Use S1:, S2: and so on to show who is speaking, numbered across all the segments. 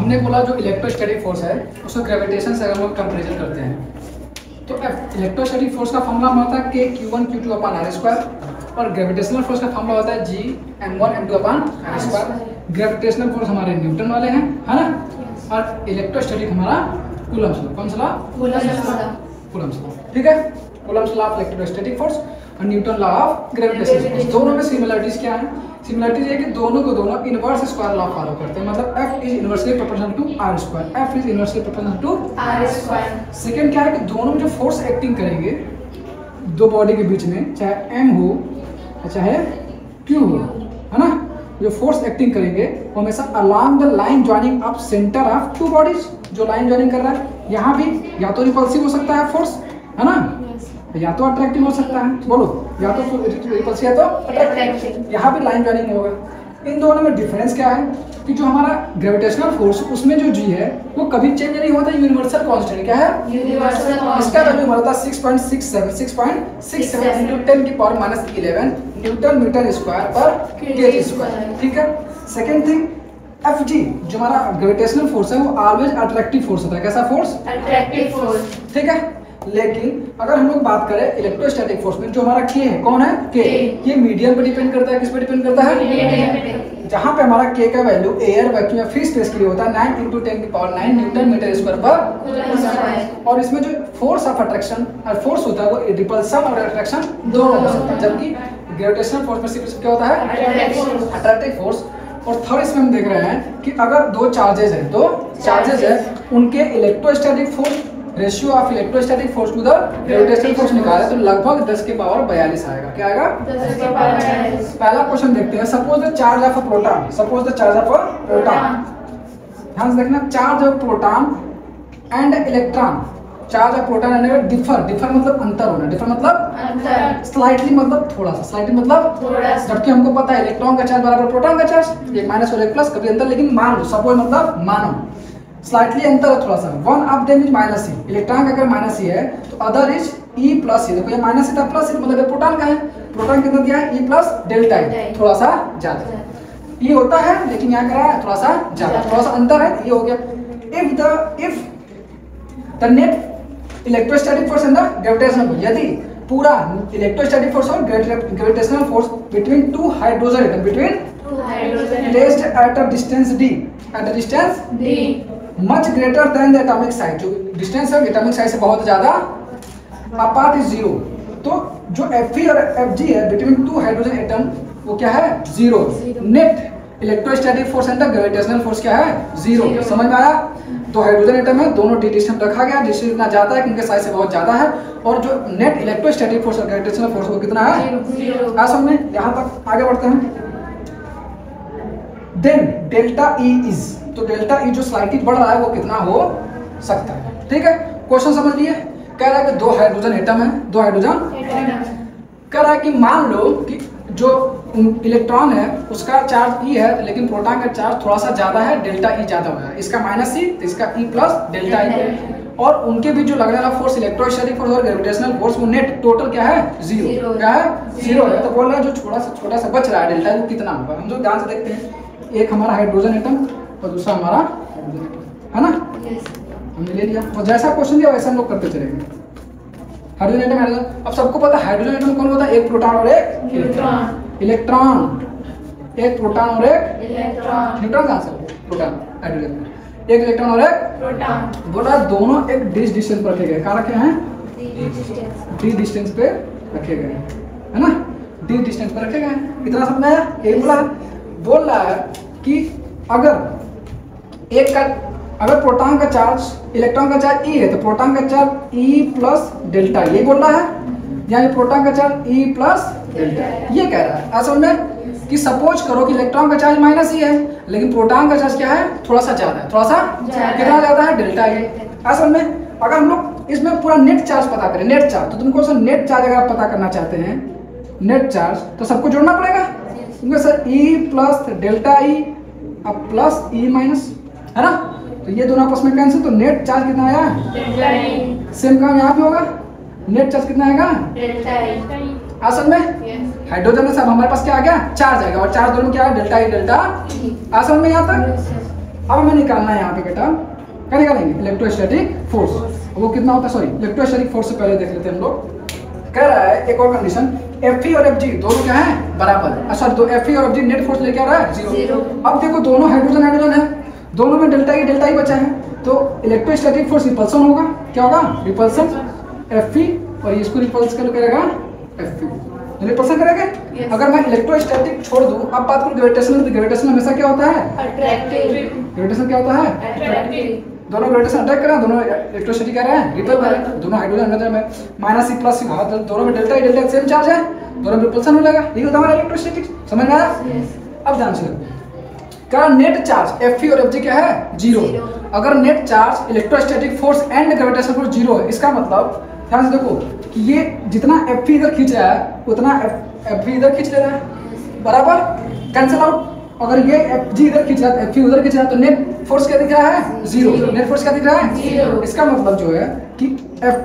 S1: हमने बोला जो इलेक्ट्रोस्टैटिक फोर्स है उसको ग्रेविटेशन से हम लोग कंपेरिजन करते हैं। तो इलेक्ट्रोस्टैटिक फोर्स का फॉर्मूला होता है K Q1 Q2 upon R square और ग्रेविटेशनल फोर्स का फॉर्मूला होता है G M1 M2 upon R square. Gravitational force हमारे न्यूटन वाले हैं, है ना, और इलेक्ट्रोस्टैटिक हमारा कूलम्ब्स लॉ। कौन सा लॉ? Coulomb's law. ठीक है, Coulomb's law of electrostatic force और Newton law of gravitational force. दोनों में सिमिलरिटीज क्या है? सिमिलरिटीज ये कि दोनों को दोनों इनवर्स स्क्वायर लॉ फॉलो करते हैं, मतलब F is inversely proportional to R square. F is inversely proportional to R square. Second क्या है कि दोनों में जो फोर्स एक्टिंग करेंगे दो बॉडी के बीच में, चाहे M हो चाहे Q हो, है ना, जो फोर्स एक्टिंग करेंगे वो हमेशा along the line joining up centre of two bodies. जो लाइन जॉइनिंग कर रहा है यहाँ भी या तो रिपल्सिव हो सकता है फोर्स, है ना, या तो अट्रैक्टिव हो सकता है। बोलो, या तो रिपल्सिव या तो अट्रैक्टिव। यहाँ भी लाइन जॉइनिंग होगा। इन दोनों में डिफरेंस क्या है कि जो हमारा ग्रेविटेशनल फोर्स उसमें जो G है वो कभी चेंज नहीं होता, यूनिवर्सल कांस्टेंट। क्या है? Universal constant. इसका वैल्यू हमारा था 6.67 into 10 की पावर -11 न्यूटन मीटर स्क्वायर पर केजी स्क्वायर। ठीक है। सेकंड थिंग Fg जो हमारा ग्रेविटेशनल फोर्स है वो ऑलवेज अट्रैक्टिव फोर्स होता है। कैसा फोर्स? Attractive force. ठीक है। लेकिन अगर हम लोग बात करें इलेक्ट्रोस्टैटिक फोर्स में, जो हमारा K है, कौन है? K। ये मीडियम पे डिपेंड करता है। किस पे डिपेंड करता है? मीडियम। जहाँ पे हमारा K का वैल्यू एयर, वैक्यूम या फ्री स्पेस के लिए होता है 9 × 10 की पावर 9 न्यूटन मीटर स्क्वायर पर। और इसमें जो फोर्स ऑफ अट्रैक्शन और फोर्स होता है वो रिपल्सन और अट्रैक्शन दोनों हो सकता है, जबकि ग्रेविटेशनल फोर्स में सिर्फ क्या होता है? Attractive force. और थर्ड इसमें हम देख रहे हैं कि अगर दो चार्जेज हैं, उनके electrostatic force ratio of electrostatic force to the gravitational force निकाले तो लगभग 10 के पावर 42 आएगा। क्या आएगा? 10 के पावर 42। पहला क्वेश्चन देखते हैं। Suppose the charge of a proton, ध्यान से देखना, charge of proton and electron, charge of proton and differ मतलब अंतर होना, डिफर मतलब अंतर, स्लाइटली मतलब थोड़ा सा, स्लाइटली मतलब थोड़ा सा। जबकि हमको पता है इलेक्ट्रॉन का चार्ज बराबर प्रोटॉन का चार्ज, एक माइनस और एक प्लस, कभी अंतर, लेकिन मान लो, सपोज मतलब मानो स्लाइटली अंतर है थोड़ा सा। One of them is minus E, electron का अगर माइनस ई है तो अदर इज ई प्लस ई। देखो ये माइनस ई था प्लस ई, मतलब ये प्रोटॉन का है। प्रोटॉन कितना दिया है? ई प्लस डेल्टा ई, थोड़ा सा ज्यादा ई होता है, लेकिन यहाँ करा है थोड़ा सा ज्यादा, थोड़ा सा अंतर है, ये हो गया। If the net electrostatic force and the gravitational force, यदि पूरा इलेक्ट्रोस्टैटिक फोर्स और gravitational force between two hydrogen atom, between placed at a distance d, at a distance d much greater than the atomic size, जो distance है atomic size से बहुत ज्यादा, apart is 0, तो जो Fe और Fg है बिटवीन टू हाइड्रोजन एटम वो क्या है? 0। Net electrostatic force and the gravitational force क्या है? 0। समझ में आया? तो हाइड्रोजन एटम है, दोनों d डिस्टेंस रखा गया, डिस्टेंस इतना ज्यादा है कि उनके साइज से बहुत ज्यादा है, और जो नेट इलेक्ट्रोस्टैटिक फोर्स और ग्रेविटेशनल फोर्स वो कितना है? 0। आ समझ में? यहाँ तक आगे बढ़ते हैं। देन डेल्टा ई इज, तो डेल्टा ई जो स्लाइटली बढ़ रहा है वो कितना हो सकता है? ठीक है, क्वेश्चन समझ लिए। कह रहा है कि दो हाइड्रोजन एटम है, दो हाइड्रोजन कह रहा है कि मान लो कि जो इलेक्ट्रॉन है उसका चार्ज ई है, लेकिन प्रोटॉन का चार्ज थोड़ा सा ज्यादा है, डेल्टा ई ज्यादा हो है, इसका माइनस ई तो इसका ई प्लस डेल्टा ई, और उनके भी जो लगने वाला फोर्स इलेक्ट्रोस्टैटिक फोर्स और ग्रेविटेशनल फोर्स वो नेट टोटल क्या है? 0। क्या है? 0 है। तो बोल रहा है जो छोटा सा बच रहा है डेल्टा वो कितना होगा? हम जो ध्यान से देखते हैं, एक हमारा हाइड्रोजन एटम और दूसरा हमारा है ना, हमने ले लिया, और जैसा क्वेश्चन दिया वैसा हम लोग करते चलेंगे। हाइड्रोजन एटम, अब सबको पता है हाइड्रोजन एटम कौन होता है? एक प्रोटॉन और एक इलेक्ट्रॉन, एक प्रोटॉन और एक इलेक्ट्रॉन। न्यूट्रॉन कहाँ से? प्रोटॉन, हाइड्रोजन, एक इलेक्ट्रॉन और एक प्रोटॉन। बोला दोनों एक डिस्टेंस पर रखे गए। कहाँ रखे हैं? डी डिस्टेंस पे रखे गए, है ना, डी डिस्टेंस पर रखे गए। इतना समझ आया? एक बोल रहा है कि अगर प्रोटॉन का चार्ज इलेक्ट्रॉन का चार्ज ई है तो प्रोटॉन का चार्ज ई प्लस डेल्टा, ये बोल रहा है, या ये प्रोटॉन का चार्ज ई प्लस डेल्टा, ये कह रहा है। असल में कि सपोज करो कि इलेक्ट्रॉन का चार्ज माइनस ई है, लेकिन प्रोटॉन का चार्ज क्या है? थोड़ा सा ज्यादा है, थोड़ा सा कितना ज्यादा है? Delta E. असल में अगर हम लोग इसमें पूरा नेट चार्ज पता करें, नेट चार्ज, तो तुमको सर नेट चार्ज अगर आप पता करना चाहते हैं, नेट चार्ज, तो सबको जोड़ना पड़ेगा, क्योंकि sir E plus delta E अब प्लस ई माइनस, है ना, तो ये दोनों आपस में कैंसिल, तो नेट चार्ज कितना आया? Delta E. सेम काम यहाँ पे होगा, नेट चार्ज कितना आएगा? Delta E. असल में हाइड्रोजन में सब हमारे पास क्या आ गया? चार्ज आएगा, और चार्ज दोनों क्या है? Delta E delta. असल में यहाँ तक अब हमें निकालना है यहाँ पे बेटा, क्या निकालेंगे? Electrostatic force. वो कितना होता है, सॉरी इलेक्ट्रोस्टैटिक फोर्स से पहले देख लेते हैं हम लोग। कह रहा है एक और कंडीशन, Fe और Fg दोनों क्या है? बराबर। अच्छा तो Fe और Fg नेट फोर्स लेके आ रहा है 0। अब देखो दोनों हाइड्रोजन है, दोनों में डेल्टा ई बचा है, तो इलेक्ट्रोस्टैटिक फोर्स रिपल्सन होगा। क्या होगा? रिपल्सन Fe, और इसको रिपल्स कर करेगा Fe, रिपल्सन करेगा। अगर मैं इलेक्ट्रोस्टैटिक छोड़ दूं, अब बात करूं ग्रेविटेशनल, तो ग्रेविटेशन हमेशा क्या होता है? अट्रैक्टिव। ग्रेविटेशन क्या होता है? अट्रैक्टिव। दोनों ग्रेविटेशन अटैक कर रहे हैं, दोनों इलेक्ट्रोस्टैटिक कह रहे हैं रिपल कर रहे हैं, दोनों हाइड्रोजन में माइनस ई प्लस दोनों में डेल्टा ई सेम चार्ज है, दोनों में रिपल्सन हो जाएगा। ये होता है हमारा इलेक्ट्रोस्टैटिक। समझ में आया? अब ध्यान से क्या नेट चार्ज Fe और Fg क्या है? 0। अगर net charge electrostatic force and gravitational force 0 है, इसका मतलब ध्यान से देखो कि ये जितना Fe इधर खींच रहा है उतना Fg इधर खींच ले रहा है, बराबर कैंसिल आउट। अगर ये Fg इधर खींच रहा है Fe उधर खींच रहा है, तो नेट फोर्स क्या दिख रहा है? 0। नेट फोर्स क्या दिख रहा है? 0। इसका मतलब जो है कि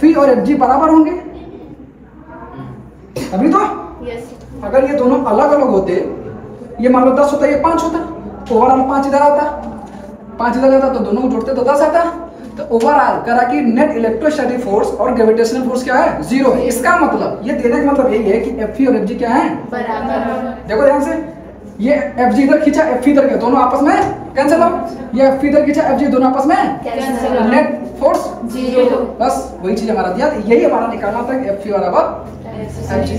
S1: Fe और Fg बराबर होंगे, अभी तो अगर ये दोनों अलग अलग होते, ये मान लो 10 होता, ये 5 होता, ओवरऑल 5 इधर आता, 5 इधर आता, तो दोनों को जोड़ते तो 10 आता। तो ओवरऑल करा कि नेट इलेक्ट्रोस्टैटिक फोर्स और ग्रेविटेशनल फोर्स क्या है? 0 है। इसका मतलब ये देने का मतलब यही है कि Fe और Fg क्या है? बराबर। देखो ध्यान से, ये Fg इधर खींचा, Fe इधर गया, दोनों आपस में कैंसिल आउट। ये Fe इधर खींचा, Fg दोनों आपस में कैंसिल आउट, नेट फोर्स 0। बस वही चीज हमारा दिया, यही हमारा निकालना था कि Fe बराबर Fg।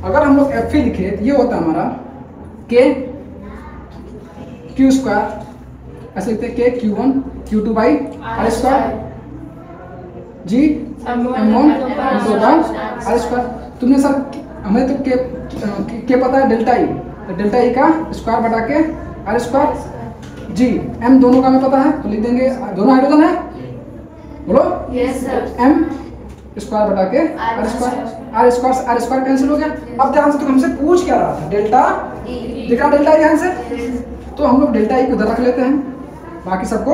S1: अगर हम लोग Fe लिखे तो ये होता है हमारा K Q स्क्वायर, ऐसे लिखते हैं K Q1 Q2 by R square G M1 R square. तुमने सर हमें तो K पता है डेल्टा ई, तो डेल्टा ई का स्क्वायर बटा के R स्क्वायर, G M दोनों का हमें पता है, तो लिख देंगे दोनों हाइड्रोजन है, बोलो यस सर, M स्क्वायर बटा के R स्क्वायर कैंसिल हो गया। अब ध्यान से, तो हमसे पूछ क्या रहा था? डेल्टा ई दिख रहा, डेल्टा ई ध्यान से, तो हम लोग डेल्टा ई को उधर रख लेते हैं, बाकी सबको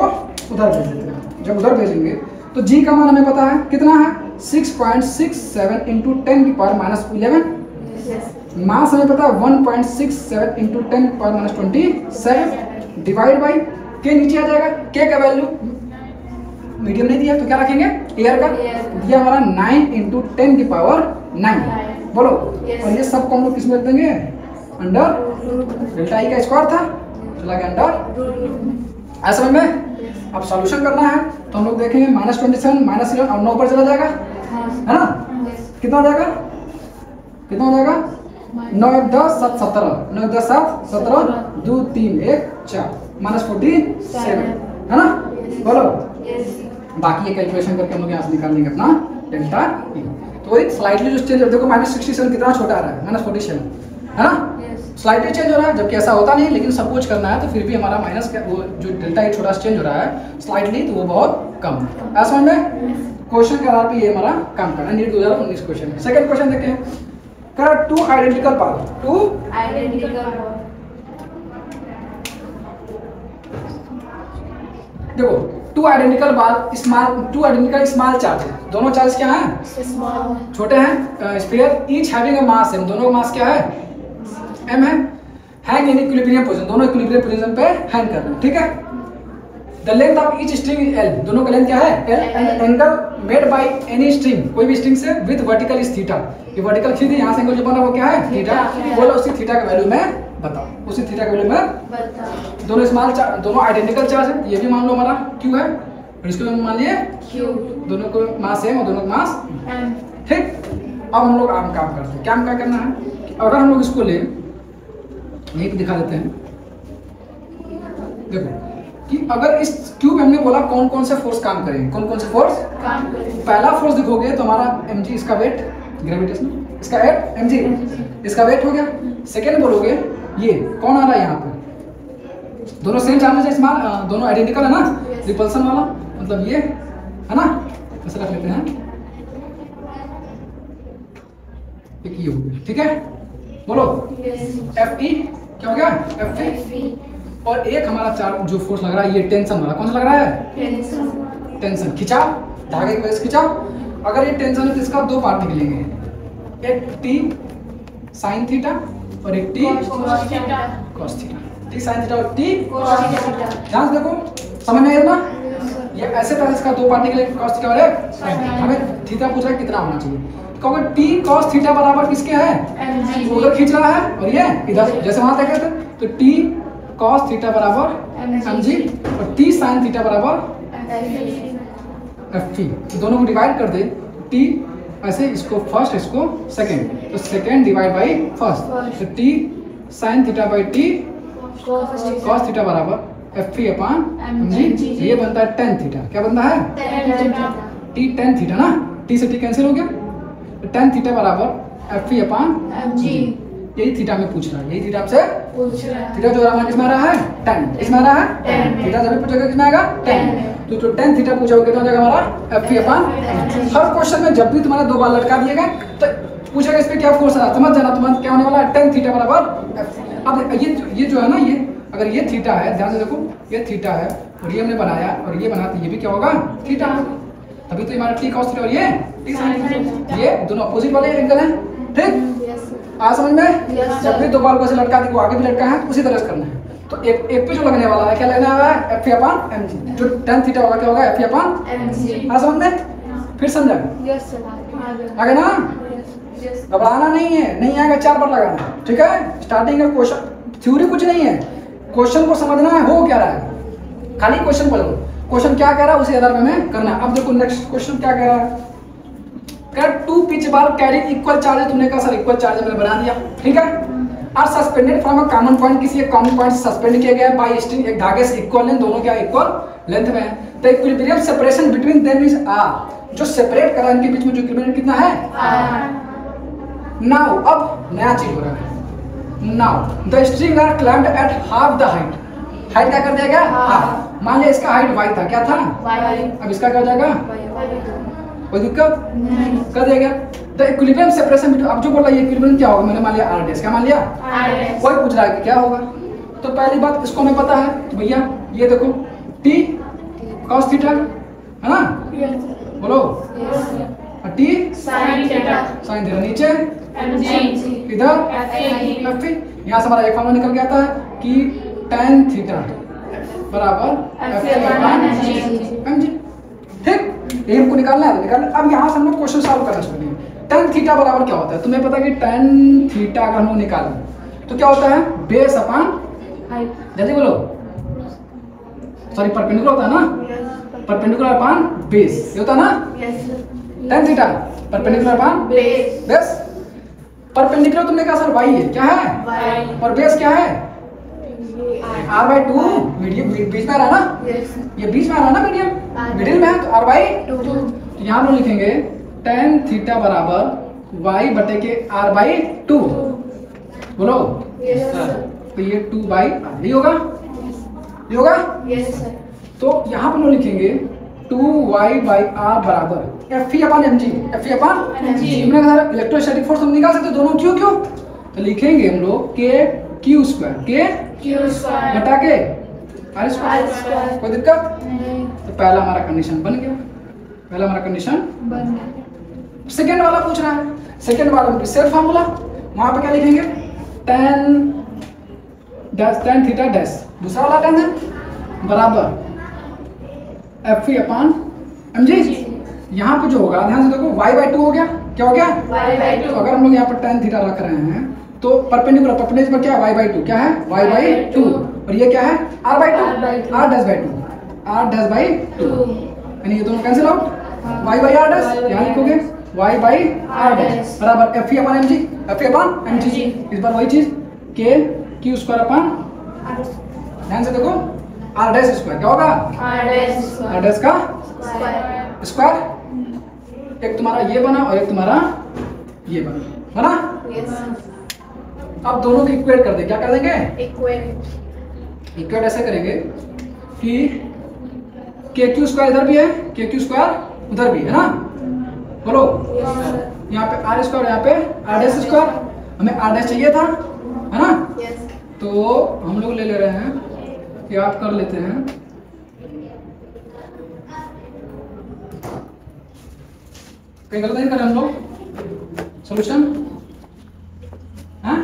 S1: उधर भेज देते हैं। जब उधर भेजेंगे तो जी का मान हमें पता है कितना है? 6.67 इंटू 10 की पावर माइनस 11। मास हमें पता है 1.67 इंटू 10 की पावर माइनस 27 डिवाइड बाई के नीचे आ जाएगा। के का वैल्यू मीडियम नहीं दिया तो क्या रखेंगे? एयर का। दिया हमारा 9 इंटू 10 की पावर 9, बोलो। और ये सब को हम लोग किस में रख देंगे? अंडर डेल्टा ई का स्क्वायर था, चला गया अंडर। ऐसा समझ में? अब सॉल्यूशन करना है तो हम लोग देखेंगे -27 -11 और 9 पर चला जाएगा, है ना? कितना हो जाएगा? कितना हो जाएगा? 9 1 10 7 17, 9 10 7 17, 2 3 1 4 -47, है ना? बोलो। बाकी ये कैलकुलेशन करके हम लोग यहाँ से निकाल लेंगे अपना डेल्टा ई। तो वही स्लाइडली जो चेंज, देखो -67 कितना छोटा आ रहा है, -47, है ना? स्लाइडली चेंज हो रहा है, जबकि ऐसा होता नहीं, लेकिन सपोज करना है तो फिर भी हमारा माइनस का वो जो डेल्टा ई छोटा चेंज हो रहा है स्लाइडली, तो वो बहुत कम है। ऐसा समझ में? क्वेश्चन के आधार पे ये हमारा काम करना है। नीट 2019 क्वेश्चन है। सेकंड क्वेश्चन देखते हैं। कह रहा 2 आइडेंटिकल बाल, 2 आइडेंटिकल बाल, देखो 2 आइडेंटिकल बाल स्मॉल, 2 आइडेंटिकल स्मॉल चार्ज है। दोनों चार्ज क्या हैं? स्मॉल, छोटे हैं। Sphere each having a mass m, दोनों का मास क्या है? m है। हैंग इन इक्विलिब्रियम पोजीशन, दोनों इक्विलिब्रियम पोजीशन पे हैंग कर रहे हैं, ठीक है? The length of each string is l, दोनों का लेंथ क्या है? l, and angle made by any string, कोई भी स्ट्रिंग से विद वर्टिकल इज थीटा। ये वर्टिकल खींच यहाँ से एंगल जो बना वो क्या है? थीटा। बोलो उसी थीटा का वैल्यू मैं बताओ, उसी थीटा का वैल्यू मैं बताओ। दोनों स्मॉल चार्ज, दोनों आइडेंटिकल चार्ज है, ये भी मान लो हमारा q है, और इसको भी मान लिए q, दोनों को मास m और दोनों का मास m, ठीक? अब हम लोग आम काम करते हैं। क्या करना है? अगर हम लोग इसको ले, यहीं पे दिखा देते हैं, देखो कि अगर इस क्यूब हमने बोला कौन कौन से फोर्स काम करेंगे, कौन कौन से फोर्स काम करेंगे। पहला फोर्स देखोगे तो हमारा mg, इसका वेट ग्रेविटेशन, इसका वेट mg, इसका वेट हो गया। सेकेंड बोलोगे ये कौन आ रहा है यहाँ पे? दोनों सेम चार्ज है, दोनों आइडेंटिकल है ना? रिपल्सन वाला मतलब ये है ना, ऐसे रख लेते हैं, एक ये हो गया, ठीक है? बोलो Fe क्या हो गया? Fe। और एक हमारा चार्ज जो फोर्स लग रहा है ये टेंशन वाला, कौन सा लग रहा है? टेंशन। खिंचाव, धागे की वजह से खिंचाव। अगर ये टेंशन है तो इसका 2 पार्ट निकलेंगे, एक t sin थीटा और एक t cos theta. t sin theta और t cos थीटा। ध्यान से देखो, समझ में आया ना? ये ऐसे तरह इसका दो पार्टी के लिए cos थीटा बराबर हमें थीटा पूछ रहा है कितना होना चाहिए, क्योंकि t cos थीटा बराबर किसके है, उधर खींच रहा है और ये इधर, जैसे वहां देखे थे तो t cos थीटा बराबर mg और t sin थीटा बराबर ft, दोनों को डिवाइड कर दे t ऐसे, इसको फर्स्ट इसको सेकंड, तो सेकंड डिवाइड बाई फर्स्ट, तो t sin theta by t cos theta बराबर एफ अपॉन mg, ये बनता है tan थीटा। क्या बनता है? t tan थीटा ना, t से t कैंसिल हो गया, तो tan थीटा बराबर एफ अपॉन mg, यही थीटा में पूछ रहा है, यही थीटा आपसे पूछ रहा है। थीटा जो हमारा किसमें आ रहा है, tan, किसमें आ रहा है, थीटा जब भी पूछेगा किसमें आएगा, tan, तो जो tan थीटा पूछा होगा कितना हो जाएगा हमारा एफ अपॉन। हर क्वेश्चन में जब भी तुम्हारा दो बार लटका दिए गए तो पूछेगा इस पे क्या फोर्स है, समझ जाना तुम्हारा क्या होने वाला है, tan थीटा बराबर एफ। अब ये जो है ना, ये अगर ये थीटा है, ध्यान से देखो, ये थीटा है और ये हमने बनाया और ये बना, तो ये भी क्या होगा, थीटा, तभी तो हमारा t cos थीटा और ये t sin थीटा, ये दोनों अपोजिट वाले एंगल हैं। ठीक, आ समझ में? जब भी दो बाल को ऐसे लटका दी, को आगे भी लटका है तो उसी तरह से करना है। तो एक पे जो लगने वाला है, क्या लगने वाला है, एफ अपॉन mg, जो tan थीटा होगा क्या होगा, एफ अपॉन mg। आ समझ में? फिर समझा? आगे ना, घबराना नहीं है, नहीं आएगा 4 बार लगाना, ठीक है? स्टार्टिंग का क्वेश्चन थ्योरी कुछ नहीं है, क्वेश्चन को समझना है हो क्या रहा है, खाली क्वेश्चन पढ़ो, क्वेश्चन क्या कह रहा है उसी आधार पे हमें करना है। अब देखो नेक्स्ट क्वेश्चन क्या कह रहा है, कह 2 पिच बाल कैरी इक्वल चार्ज, तुमने कहा सर इक्वल चार्ज मैंने बना दिया, ठीक है? Are suspended from a common point, किसी एक कॉमन पॉइंट से सस्पेंड किया गया है बाय स्ट्रिंग, एक धागे से इक्वल लेंथ, दोनों क्या इक्वल लेंथ में है। The equilibrium separation between them is R, जो सेपरेट कर रहा है इनके बीच में जो इक्विलिब्रियम कितना है, नाउ अब नया चीज हो रहा है, now the string are climbed at half the height, height क्या कर दिया गया, हाफ। मान लिया इसका हाइट y था, क्या था, अब इसका क्या हो जाएगा, कोई दिक्कत नहीं, कर दिया गया। द इक्विलिब्रियम सेपरेशन बिटवीन, अब जो बोला ये इक्विलिब्रियम क्या होगा, मैंने मान लिया r डैश, क्या मान लिया r डैश, कोई पूछ रहा है कि क्या होगा, तो पहली बात इसको हमें पता है, तो भैया ये देखो t cos थीटा है ना, बोलो, और t sin थीटा, नीचे इधर एफ, यहाँ से हमारा एक फॉर्मूला निकल गया था कि tan थीटा बराबर एफ mg, ठीक, ये हमको निकालना है, तो निकालना। अब यहाँ से हम लोग क्वेश्चन सॉल्व करना शुरू करेंगे। tan थीटा बराबर क्या होता है, तुम्हें पता है कि tan थीटा अगर हम लोग निकालें तो क्या होता है, बेस अपॉन हाइट, जल्दी बोलो, सॉरी परपेंडिकुलर होता है ना, परपेंडिकुलर अपॉन बेस, ये होता है ना, tan theta perpendicular upon base, perpendicular तुमने कहा सर y है, क्या है, और बेस क्या है, r/2, मीडियम बीच में आ रहा है ना, ये बीच में आ रहा है ना, मीडियम मिडिल में है, तो r/2, तो यहाँ हम लिखेंगे tan थीटा बराबर y बटे के r/2, बोलो, तो ये 2/r, ये होगा, ये होगा, तो यहाँ पर हम लिखेंगे 2y/r बराबर F upon mg, F upon हमने कहा इलेक्ट्रोस्टैटिक फोर्स हम निकाल सकते दोनों, क्यों क्यों, तो लिखेंगे हम लोग के क्यू स्क्वायर बटा के आर स्क्वायर, कोई दिक्कत नहीं, तो पहला हमारा कंडीशन बन गया, पहला हमारा कंडीशन बन गया। सेकंड वाला पूछ रहा है, सेकंड वाला में सेम फार्मूला, वहां पे क्या लिखेंगे, tan थीटा डैश, दूसरा वाला tan है बराबर एफ अपॉन mg, यहाँ पे जो होगा ध्यान से देखो y/2 हो गया, क्या हो गया y/2, तो अगर हम लोग यहाँ पर tan थीटा रख रहे हैं तो परपेंडिकुलर पर क्या है, y/2, क्या है y/2, और ये क्या है r/2, r'/2, यानी ये दोनों कैंसिल आउट, y/r डैश, यहाँ लिखोगे y/r डैश बराबर एफ अपॉन mg, इस बार वही चीज के क्यू स्क्वायर अपॉन, ध्यान से देखो r डैश स्क्वायर, क्या होगा r डैश का स्क्वायर, एक तुम्हारा ये बना और एक तुम्हारा ये बना, अब दोनों को इक्वेट कर देंगे, क्या कर देंगे, इक्वेट ऐसे करेंगे कि के क्यू स्क्वायर इधर भी है, के क्यू स्क्वायर उधर भी है ना, बोलो, यहाँ पे आर स्क्वायर, यहाँ पे आर डैश स्क्वायर, हमें आर डैश चाहिए था, है ना, तो हम लोग ले रहे हैं कि आप कर लेते हैं, कहीं गलत नहीं कर रहे हम लोग, सोल्यूशन, हाँ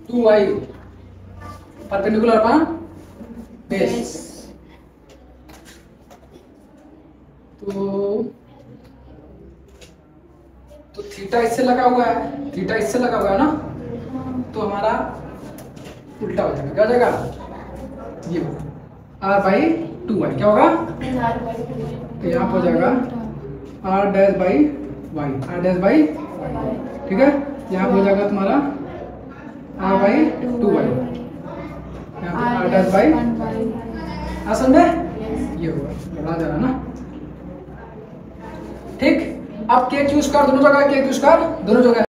S1: 2y y perpendicular upon base. तो थीटा इससे लगा हुआ है, थीटा इससे लगा हुआ है ना, तो हमारा उल्टा हो जाएगा। क्या हो जाएगा? ये आर बाई 2y क्या होगा? तो यहाँ हो जाएगा R dash by y, R dash by, ठीक है। यहाँ हो जाएगा तुम्हारा आर बाई 2y, यहाँ पे आर डैश बाई, हाँ समझे? ये होगा, बढ़ा जा रहा ना, ठीक। अब के क्यू स्क्वायर दोनों जगह, के क्यू स्क्वायर दोनों जगह